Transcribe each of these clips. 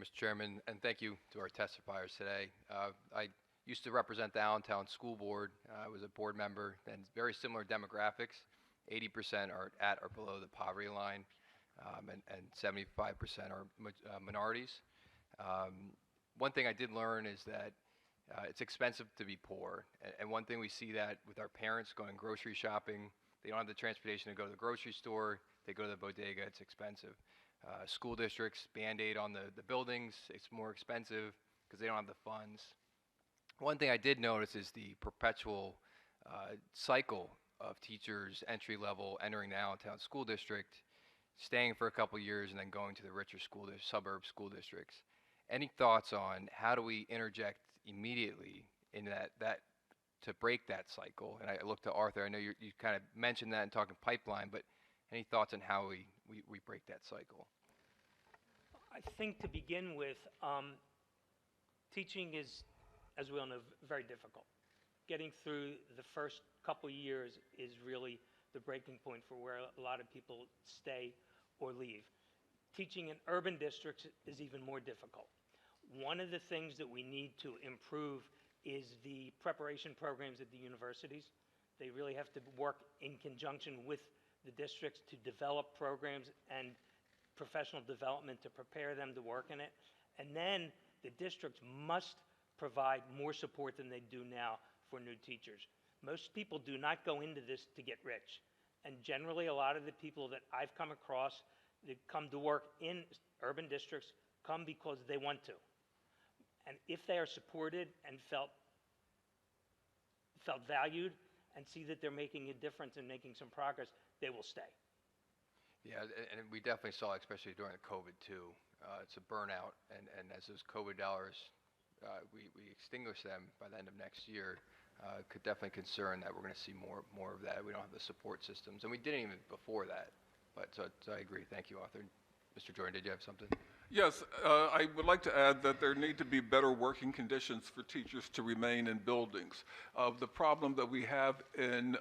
Mr. Chairman, and thank you to our testifiers today. I used to represent the Allentown School Board. I was a board member, and very similar demographics. 80% are at or below the poverty line, and 75% are minorities. One thing I did learn is that it's expensive to be poor, and one thing we see that with our parents going grocery shopping, they don't have the transportation to go to the grocery store, they go to the bodega, it's expensive. School districts, Band-Aid on the buildings, it's more expensive because they don't have the funds. One thing I did notice is the perpetual cycle of teachers entry level entering the Allentown School District, staying for a couple years and then going to the richer suburb school districts. Any thoughts on how do we interject immediately in that to break that cycle? And I look to Arthur, I know you kind of mentioned that in talking pipeline, but any thoughts on how we break that cycle? I think to begin with, teaching is, as we all know, very difficult. Getting through the first couple years is really the breaking point for where a lot of people stay or leave. Teaching in urban districts is even more difficult. One of the things that we need to improve is the preparation programs at the universities. They really have to work in conjunction with the districts to develop programs and professional development to prepare them to work in it. And then the districts must provide more support than they do now for new teachers. Most people do not go into this to get rich. And generally, a lot of the people that I've come across that come to work in urban districts come because they want to. And if they are supported and felt valued and see that they're making a difference and making some progress, they will stay. Yeah, and we definitely saw, especially during the COVID too, it's a burnout, and as those COVID dollars, we extinguish them by the end of next year, could definitely concern that we're going to see more of that. We don't have the support systems, and we didn't even before that. But so I agree. Thank you, Arthur. Mr. Jordan, did you have something? Yes, I would like to add that there need to be better working conditions for teachers to remain in buildings. The problem that we have in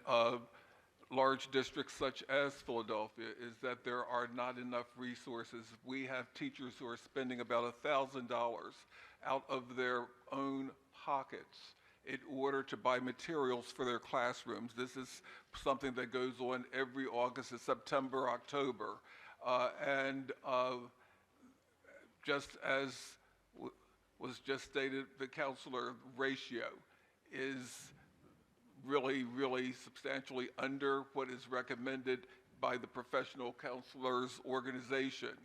large districts such as Philadelphia is that there are not enough resources. We have teachers who are spending about $1,000 out of their own pockets in order to buy materials for their classrooms. This is something that goes on every August and September, October. Just as was just stated, the counselor ratio is really substantially under what is recommended by the Professional Counselors Organization.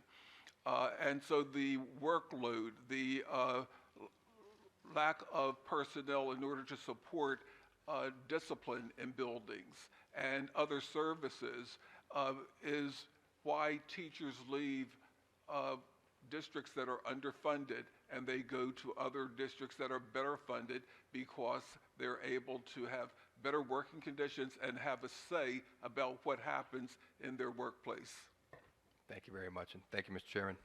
And so the workload, the lack of personnel in order to support discipline in buildings and other services is why teachers leave districts that are underfunded and they go to other districts that are better funded because they're able to have better working conditions and have a say about what happens in their workplace. Thank you very much, and thank you, Mr. Chairman.